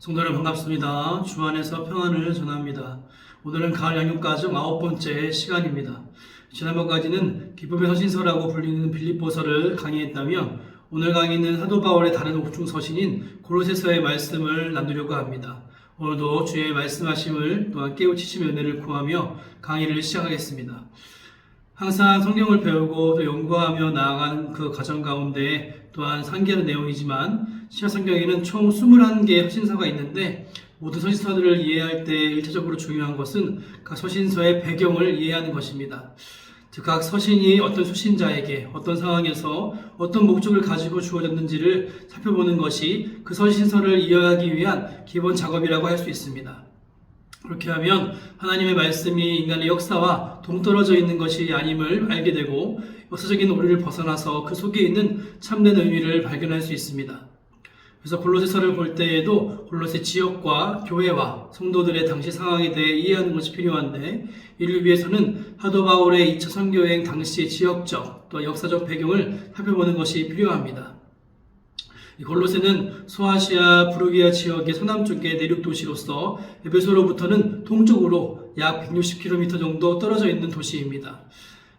성도 여러분 반갑습니다. 주 안에서 평안을 전합니다. 오늘은 가을 양육가정 9번째 시간입니다. 지난번까지는 기쁨의 서신서라고 불리는 빌립보서를 강의했다며 오늘 강의는 사도 바울의 다른 옥중 서신인 골로새서의 말씀을 나누려고 합니다. 오늘도 주의 말씀하심을 또한 깨우치심의 은혜를 구하며 강의를 시작하겠습니다. 항상 성경을 배우고 또 연구하며 나아가는 그 과정 가운데 또한 상기하는 내용이지만 신약성경에는 총 21개의 서신서가 있는데 모든 서신서들을 이해할 때 일차적으로 중요한 것은 각 서신서의 배경을 이해하는 것입니다. 즉 각 서신이 어떤 수신자에게 어떤 상황에서 어떤 목적을 가지고 주어졌는지를 살펴보는 것이 그 서신서를 이해하기 위한 기본 작업이라고 할 수 있습니다. 그렇게 하면 하나님의 말씀이 인간의 역사와 동떨어져 있는 것이 아님을 알게 되고 역사적인 오류를 벗어나서 그 속에 있는 참된 의미를 발견할 수 있습니다. 그래서 골로새서를 볼 때에도 골로새 지역과 교회와 성도들의 당시 상황에 대해 이해하는 것이 필요한데 이를 위해서는 사도 바울의 2차 선교여행 당시의 지역적 또 역사적 배경을 살펴보는 것이 필요합니다. 골로새는 소아시아 부르기아 지역의 서남쪽의 내륙 도시로서 에베소로부터는 동쪽으로 약 160km 정도 떨어져 있는 도시입니다.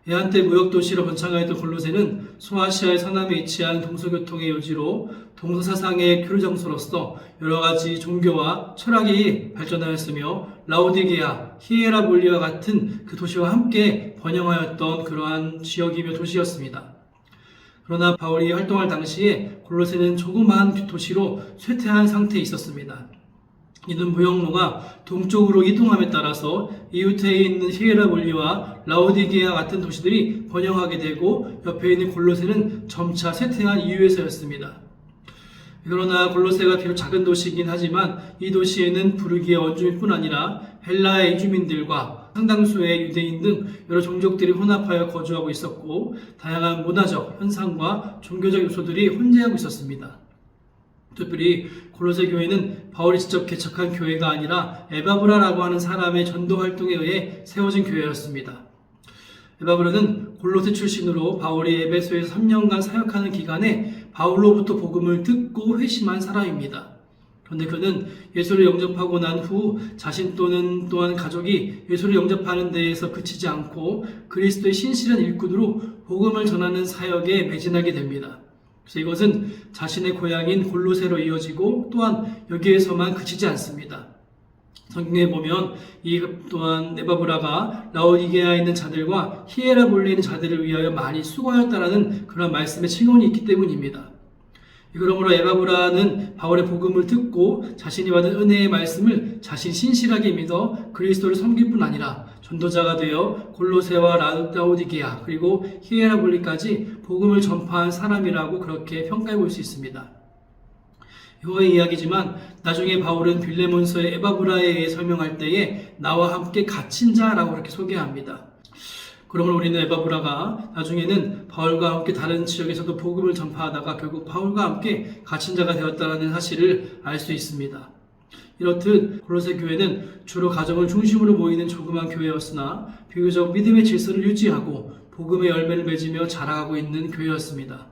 해안대 무역 도시로 번창하였던 골로새는 소아시아의 서남에 위치한 동서교통의 요지로 동서사상의 교류 장소로서 여러 가지 종교와 철학이 발전하였으며 라오디게아, 히에라볼리와 같은 그 도시와 함께 번영하였던 그러한 지역이며 도시였습니다. 그러나 바울이 활동할 당시에 골로새는 조그마한 도시로 쇠퇴한 상태에 있었습니다. 이는 무역로가 동쪽으로 이동함에 따라서 이웃에 있는 히에라볼리와 라오디게아 같은 도시들이 번영하게 되고 옆에 있는 골로새는 점차 쇠퇴한 이유에서였습니다. 그러나 골로새가 비록 작은 도시이긴 하지만 이 도시에는 부르기아 원주민뿐 아니라 헬라의 이주민들과 상당수의 유대인 등 여러 종족들이 혼합하여 거주하고 있었고 다양한 문화적, 현상과 종교적 요소들이 혼재하고 있었습니다. 특별히 골로새 교회는 바울이 직접 개척한 교회가 아니라 에바브라라고 하는 사람의 전도 활동에 의해 세워진 교회였습니다. 에바브라는 골로새 출신으로 바울이 에베소에서 3년간 사역하는 기간에 바울로부터 복음을 듣고 회심한 사람입니다. 그런데 그는 예수를 영접하고 난 후 자신 또한 가족이 예수를 영접하는 데에서 그치지 않고 그리스도의 신실한 일꾼으로 복음을 전하는 사역에 매진하게 됩니다. 그래서 이것은 자신의 고향인 골로새로 이어지고 또한 여기에서만 그치지 않습니다. 성경에 보면 이 또한 에바브라가 라오디게아에 있는 자들과 히에라볼리에 있는 자들을 위하여 많이 수고하였다라는 그런 말씀의 증언이 있기 때문입니다. 그러므로 에바브라는 바울의 복음을 듣고 자신이 받은 은혜의 말씀을 자신 신실하게 믿어 그리스도를 섬길 뿐 아니라 전도자가 되어 골로새와 라오디게아 그리고 히에라볼리까지 복음을 전파한 사람이라고 그렇게 평가해 볼 수 있습니다. 이거의 이야기지만 나중에 바울은 빌레몬서의 에바브라에 의해 설명할 때에 나와 함께 갇힌 자라고 그렇게 소개합니다. 그러므로 우리는 에바브라가 나중에는 바울과 함께 다른 지역에서도 복음을 전파하다가 결국 바울과 함께 갇힌 자가 되었다는 사실을 알 수 있습니다. 이렇듯 골로새 교회는 주로 가정을 중심으로 모이는 조그만 교회였으나 비교적 믿음의 질서를 유지하고 복음의 열매를 맺으며 자라가고 있는 교회였습니다.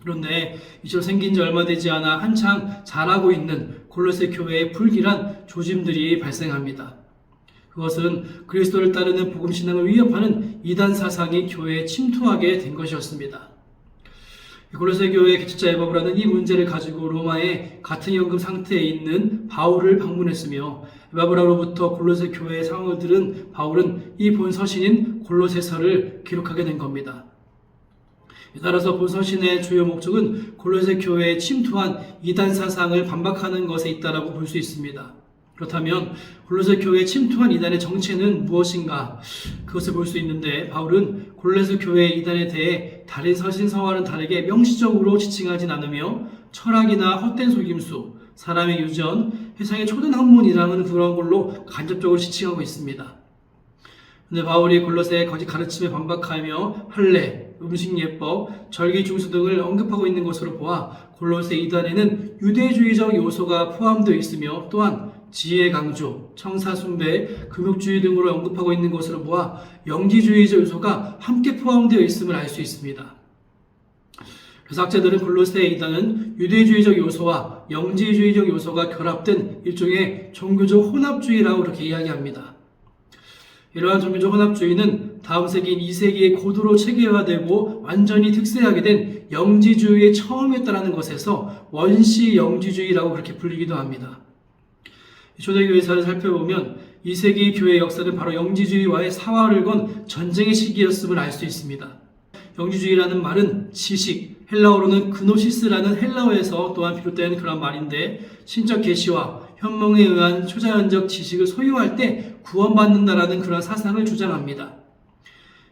그런데 이처럼 생긴 지 얼마 되지 않아 한창 자라고 있는 골로새 교회에 불길한 조짐들이 발생합니다. 그것은 그리스도를 따르는 복음신앙을 위협하는 이단 사상이 교회에 침투하게 된 것이었습니다. 골로새 교회의 개척자 에바브라는 이 문제를 가지고 로마의 같은 연금 상태에 있는 바울을 방문했으며 에바브라로부터 골로새 교회의 상황을 들은 바울은 이 본 서신인 골로새서를 기록하게 된 겁니다. 따라서 본 서신의 주요 목적은 골로새 교회에 침투한 이단 사상을 반박하는 것에 있다라고 볼 수 있습니다. 그렇다면 골로새 교회에 침투한 이단의 정체는 무엇인가? 그것을 볼 수 있는데 바울은 골로새 교회의 이단에 대해 다른 서신서와는 다르게 명시적으로 지칭하진 않으며 철학이나 헛된 속임수, 사람의 유전, 세상의 초등 학문이라는 그런 걸로 간접적으로 지칭하고 있습니다. 그런데 바울이 골로새의 거짓 가르침에 반박하며 할례, 음식예법, 절기중수 등을 언급하고 있는 것으로 보아 골로새 이단에는 유대주의적 요소가 포함되어 있으며 또한 지혜 강조, 청사 숭배, 금욕주의 등으로 언급하고 있는 것으로 보아 영지주의적 요소가 함께 포함되어 있음을 알 수 있습니다. 그래서 학자들은 골로새 이단은 유대주의적 요소와 영지주의적 요소가 결합된 일종의 종교적 혼합주의라고 그렇게 이야기합니다. 이러한 종교적 혼합주의는 다음 세기인 2세기에 고도로 체계화되고 완전히 특세하게 된 영지주의의 처음이었다는 것에서 원시 영지주의라고 그렇게 불리기도 합니다. 초대교회사를 살펴보면 2세기 교회 역사는 바로 영지주의와의 사활을 건 전쟁의 시기였음을 알 수 있습니다. 영지주의라는 말은 지식, 헬라어로는 그노시스라는 헬라어에서 또한 비롯된 그런 말인데, 신적 계시와 현몽에 의한 초자연적 지식을 소유할 때 구원받는다라는 그런 사상을 주장합니다.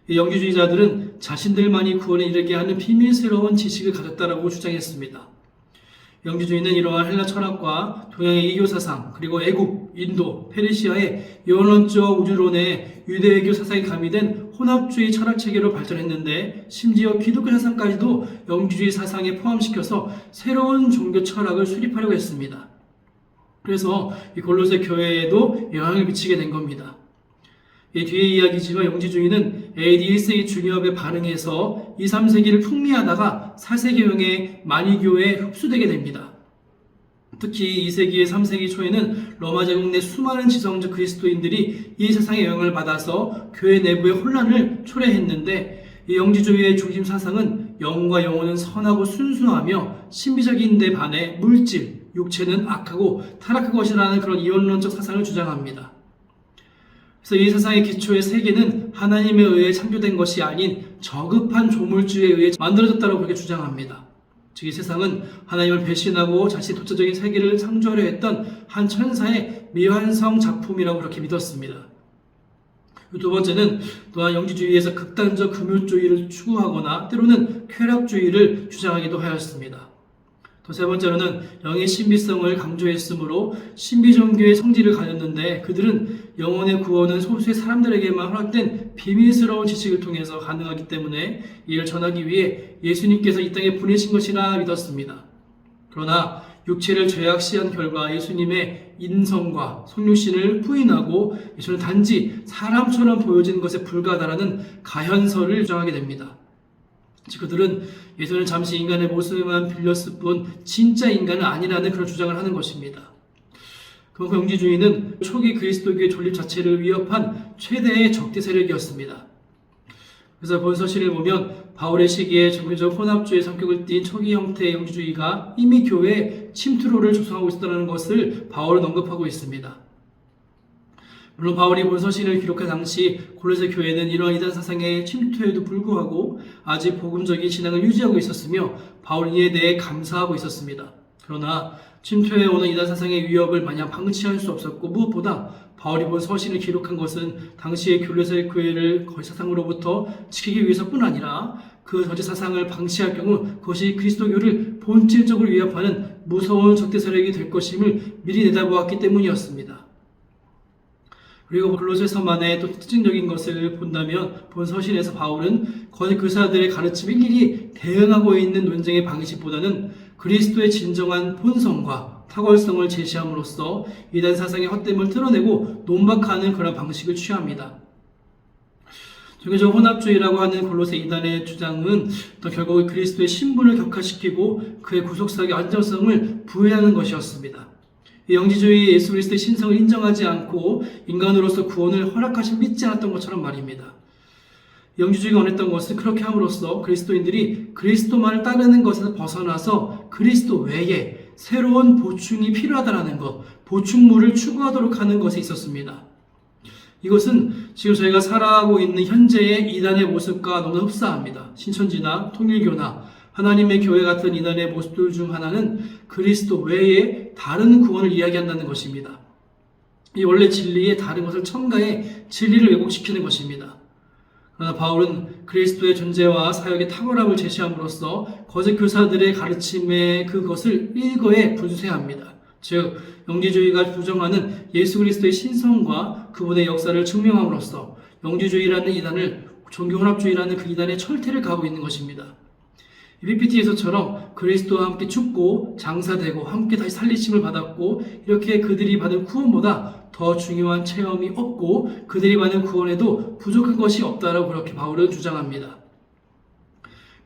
이 영지주의자들은 자신들만이 구원에 이르게 하는 비밀스러운 지식을 가졌다라고 주장했습니다. 영지주의는 이러한 헬라 철학과 동양의 이교 사상, 그리고 애국, 인도, 페르시아의 이원론적 우주론에 유대외교 사상이 가미된 혼합주의 철학 체계로 발전했는데, 심지어 기독교 사상까지도 영지주의 사상에 포함시켜서 새로운 종교 철학을 수립하려고 했습니다. 그래서 이 골로새 교회에도 영향을 미치게 된 겁니다. 이 뒤의 이야기지만 영지주의는 AD 1세기 중엽에 반응해서 2, 3세기를 풍미하다가 4세기형의 만이교에 흡수되게 됩니다. 특히 2세기에 3세기 초에는 로마 제국 내 수많은 지성적 그리스도인들이 이 세상의 영향을 받아서 교회 내부의 혼란을 초래했는데, 이 영지주의의 중심 사상은 영과 영혼은 선하고 순수하며 신비적인 데 반해 물질, 육체는 악하고 타락한 것이라는 그런 이원론적 사상을 주장합니다. 그래서 이 세상의 기초의 세계는 하나님에 의해 창조된 것이 아닌 저급한 조물주에 의해 만들어졌다고 그렇게 주장합니다. 즉, 이 세상은 하나님을 배신하고 자신의 독자적인 세계를 창조하려 했던 한 천사의 미완성 작품이라고 그렇게 믿었습니다. 두 번째는 또한 영지주의에서 극단적 금욕주의를 추구하거나 때로는 쾌락주의를 주장하기도 하였습니다. 또 세 번째로는 영의 신비성을 강조했으므로 신비종교의 성질을 가졌는데, 그들은 영혼의 구원은 소수의 사람들에게만 허락된 비밀스러운 지식을 통해서 가능하기 때문에 이를 전하기 위해 예수님께서 이 땅에 보내신 것이라 믿었습니다. 그러나 육체를 죄악시한 결과 예수님의 인성과 성육신을 부인하고 예수는 단지 사람처럼 보여지는 것에 불과하다라는 가현설을 주장하게 됩니다. 즉, 그들은 예수는 잠시 인간의 모습만 빌렸을 뿐 진짜 인간은 아니라는 그런 주장을 하는 것입니다. 그만큼 영지주의는 초기 그리스도교의 존립 자체를 위협한 최대의 적대 세력이었습니다. 그래서 본서신을 보면 바울의 시기에 종교적 혼합주의 성격을 띤 초기 형태의 영지주의가 이미 교회에 침투로를 조성하고 있었다는 것을 바울은 언급하고 있습니다. 물론 바울이 본서신을 기록한 당시 골로새 교회는 이러한 이단 사상의 침투에도 불구하고 아직 복음적인 신앙을 유지하고 있었으며 바울은 이에 대해 감사하고 있었습니다. 그러나 침투해 오는 이단 사상의 위협을 마냥 방치할 수 없었고, 무엇보다 바울이 본 서신을 기록한 것은 당시의 골로새 교회를 거짓 사상으로부터 지키기 위해서뿐 아니라 그 거짓 사상을 방치할 경우 그것이 그리스도교를 본질적으로 위협하는 무서운 적대 세력이 될 것임을 미리 내다보았기 때문이었습니다. 그리고 골로새서만의 또 특징적인 것을 본다면 본 서신에서 바울은 거짓 교사들의 가르침에 일일이 대응하고 있는 논쟁의 방식보다는 그리스도의 진정한 본성과 탁월성을 제시함으로써 이단 사상의 헛됨을 드러내고 논박하는 그런 방식을 취합니다. 종교적 혼합주의라고 하는 골로새 이단의 주장은 또 결국 그리스도의 신분을 격화시키고 그의 구속사역의 안정성을 부여하는 것이었습니다. 영지주의 예수 그리스도의 신성을 인정하지 않고 인간으로서 구원을 허락하신 믿지 않았던 것처럼 말입니다. 영지주의가 원했던 것은 그렇게 함으로써 그리스도인들이 그리스도만을 따르는 것에서 벗어나서 그리스도 외에 새로운 보충이 필요하다는 것, 보충물을 추구하도록 하는 것에 있었습니다. 이것은 지금 저희가 살아가고 있는 현재의 이단의 모습과 너무 흡사합니다. 신천지나 통일교나 하나님의 교회 같은 이단의 모습들 중 하나는 그리스도 외에 다른 구원을 이야기한다는 것입니다. 이 원래 진리에 다른 것을 첨가해 진리를 왜곡시키는 것입니다. 그러나 바울은 그리스도의 존재와 사역의 탁월함을 제시함으로써 거짓 교사들의 가르침에 그것을 일거에 분쇄합니다. 즉, 영지주의가 부정하는 예수 그리스도의 신성과 그분의 역사를 증명함으로써 영지주의라는 이단을 종교혼합주의라는 그 이단의 철퇴를 가하고 있는 것입니다. PPT에서처럼 그리스도와 함께 죽고 장사되고 함께 다시 살리심을 받았고, 이렇게 그들이 받은 구원보다 더 중요한 체험이 없고 그들이 받은 구원에도 부족한 것이 없다라고 그렇게 바울은 주장합니다.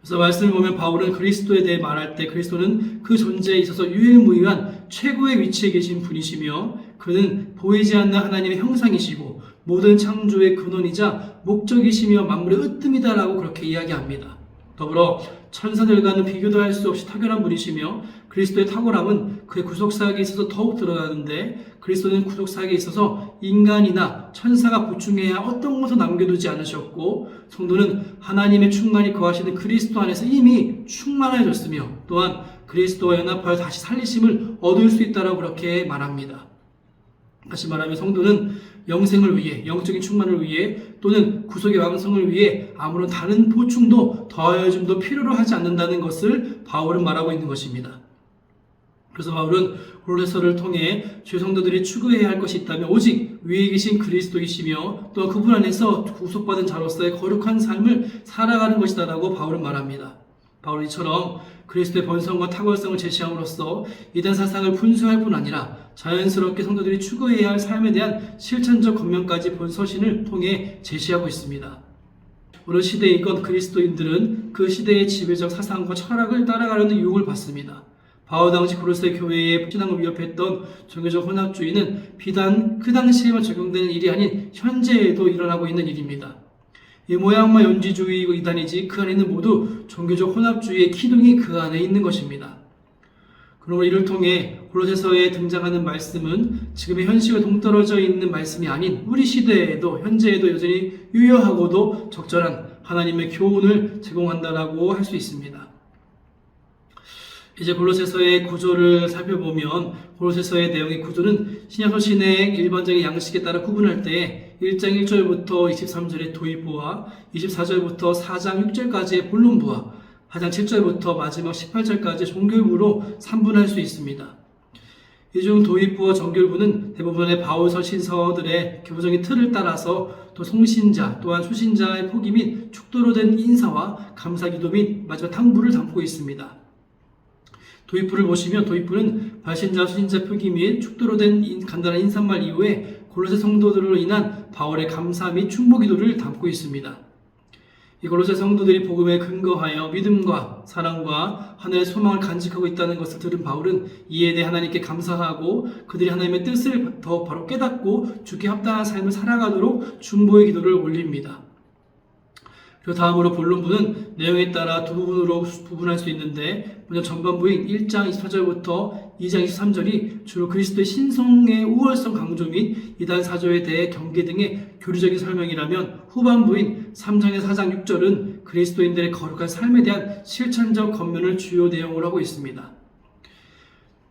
그래서 말씀을 보면 바울은 그리스도에 대해 말할 때 그리스도는 그 존재에 있어서 유일무이한 최고의 위치에 계신 분이시며 그는 보이지 않는 하나님의 형상이시고 모든 창조의 근원이자 목적이시며 만물의 으뜸이다라고 그렇게 이야기합니다. 더불어 천사들과는 비교도 할 수 없이 탁월한 분이시며 그리스도의 탁월함은 그의 구속사역에 있어서 더욱 드러나는데 그리스도는 구속사역에 있어서 인간이나 천사가 보충해야 어떤 것도 남겨두지 않으셨고 성도는 하나님의 충만이 거하시는 그리스도 안에서 이미 충만해졌으며 또한 그리스도와 연합하여 다시 살리심을 얻을 수 있다라고 그렇게 말합니다. 다시 말하면 성도는 영생을 위해, 영적인 충만을 위해 또는 구속의 완성을 위해 아무런 다른 보충도 더하여짐도 필요로 하지 않는다는 것을 바울은 말하고 있는 것입니다. 그래서 바울은 골로새서를 통해 주의 성도들이 추구해야 할 것이 있다면 오직 위에 계신 그리스도이시며 또 그분 안에서 구속받은 자로서의 거룩한 삶을 살아가는 것이다라고 바울은 말합니다. 바울은 이처럼 그리스도의 번성과 탁월성을 제시함으로써 이단 사상을 분수할 뿐 아니라 자연스럽게 성도들이 추구해야 할 삶에 대한 실천적 권면까지 본 서신을 통해 제시하고 있습니다. 오늘 시대이건 그리스도인들은 그 시대의 지배적 사상과 철학을 따라가려는 유혹을 받습니다. 바울 당시 고로새 교회의 신앙을 위협했던 종교적 혼합주의는 비단 그 당시에만 적용되는 일이 아닌 현재에도 일어나고 있는 일입니다. 이 모양만 연지주의이고 이단이지 그 안에는 모두 종교적 혼합주의의 기둥이 그 안에 있는 것입니다. 그러므로 이를 통해 골로새서에 등장하는 말씀은 지금의 현실과 동떨어져 있는 말씀이 아닌 우리 시대에도 현재에도 여전히 유효하고도 적절한 하나님의 교훈을 제공한다라고 할 수 있습니다. 이제 골로새서의 구조를 살펴보면 골로새서의 내용의 구조는 신약서신의 일반적인 양식에 따라 구분할 때 1장 1절부터 23절의 도입부와 24절부터 4장 6절까지의 본론부와 4장 7절부터 마지막 18절까지 종결부로 3분할 수 있습니다. 이 중 도입부와 정결부는 대부분의 바울서 신서들의 기본적인 틀을 따라서 또 송신자 또한 수신자의 포기 및 축도로 된 인사와 감사기도 및 마지막 탕부를 담고 있습니다. 도입부를 보시면 도입부는 발신자, 수신자 표기 및 축도로 된 간단한 인사말 이후에 골로새 성도들로 인한 바울의 감사 및 충복기도를 담고 있습니다. 이 골로새 성도들이 복음에 근거하여 믿음과 사랑과 하늘의 소망을 간직하고 있다는 것을 들은 바울은 이에 대해 하나님께 감사하고 그들이 하나님의 뜻을 더 바로 깨닫고 주께 합당한 삶을 살아가도록 중보의 기도를 올립니다. 그리고 다음으로 본론부는 내용에 따라 두 부분으로 구분할 수 있는데 먼저 전반부인 1장 24절부터 2장 23절이 주로 그리스도의 신성의 우월성 강조 및 이단 사조에 대해 경계 등의 교리적인 설명이라면 후반부인 3장에서 4장 6절은 그리스도인들의 거룩한 삶에 대한 실천적 권면을 주요 내용으로 하고 있습니다.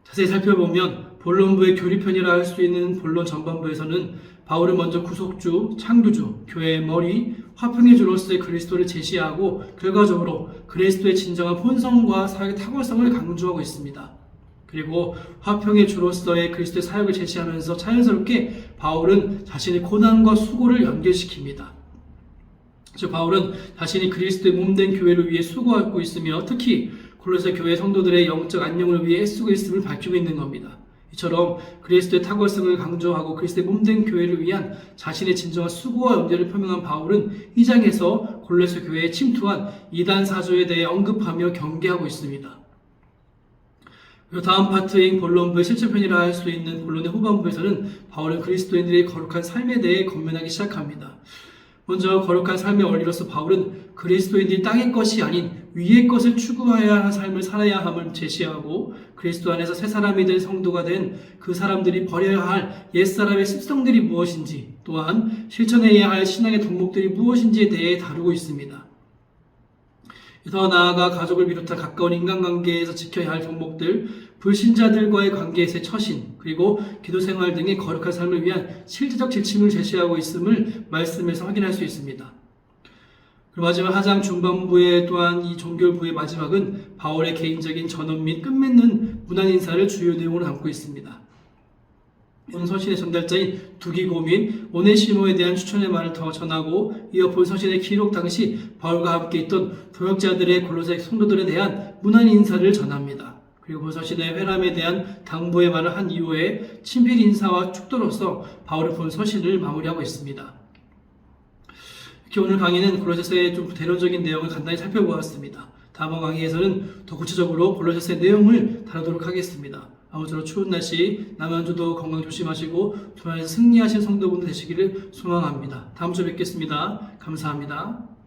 자세히 살펴보면 본론부의 교리편이라 할 수 있는 본론 전반부에서는 바울은 먼저 구속주, 창조주, 교회의 머리, 화평의 주로서의 그리스도를 제시하고 결과적으로 그리스도의 진정한 본성과 사역의 탁월성을 강조하고 있습니다. 그리고 화평의 주로서의 그리스도의 사역을 제시하면서 자연스럽게 바울은 자신의 고난과 수고를 연결시킵니다. 즉 바울은 자신이 그리스도의 몸된 교회를 위해 수고하고 있으며 특히 골로새 교회 성도들의 영적 안녕을 위해 애쓰고 있음을 밝히고 있는 겁니다. 이처럼 그리스도의 탁월성을 강조하고 그리스도의 몸된 교회를 위한 자신의 진정한 수고와 염려를 표명한 바울은 이 장에서 골로새 교회에 침투한 이단 사조에 대해 언급하며 경계하고 있습니다. 그리고 다음 파트인 본론부의 실체편이라 할 수 있는 본론의 후반부에서는 바울은 그리스도인들의 거룩한 삶에 대해 권면하기 시작합니다. 먼저 거룩한 삶의 원리로서 바울은 그리스도인들이 땅의 것이 아닌 위의 것을 추구해야 할 삶을 살아야 함을 제시하고 그리스도 안에서 새 사람이 된 성도가 된 그 사람들이 버려야 할 옛사람의 습성들이 무엇인지 또한 실천해야 할 신앙의 덕목들이 무엇인지에 대해 다루고 있습니다. 더 나아가 가족을 비롯한 가까운 인간관계에서 지켜야 할 덕목들, 불신자들과의 관계에서의 처신, 그리고 기도생활 등의 거룩한 삶을 위한 실제적 지침을 제시하고 있음을 말씀에서 확인할 수 있습니다. 그리고 마지막 하장 중반부에 또한 이 종결부의 마지막은 바울의 개인적인 전원 및 끝맺는 문안인사를 주요 내용으로 담고 있습니다. 본 서신의 전달자인 두기고 및 오네시모에 대한 추천의 말을 더 전하고 이어 본 서신의 기록 당시 바울과 함께 있던 도역자들의 골로새 성도들에 대한 문안 인사를 전합니다. 그리고 본 서신의 회람에 대한 당부의 말을 한 이후에 친필 인사와 축도로서 바울의 본 서신을 마무리하고 있습니다. 이렇게 오늘 강의는 골로새서의 좀 대론적인 내용을 간단히 살펴보았습니다. 다음 강의에서는 더 구체적으로 골로새서의 내용을 다루도록 하겠습니다. 아무쪼록 추운 날씨 남한주도 건강 조심하시고 주말에서 승리하신 성도분들 되시기를 소망합니다. 다음 주에 뵙겠습니다. 감사합니다.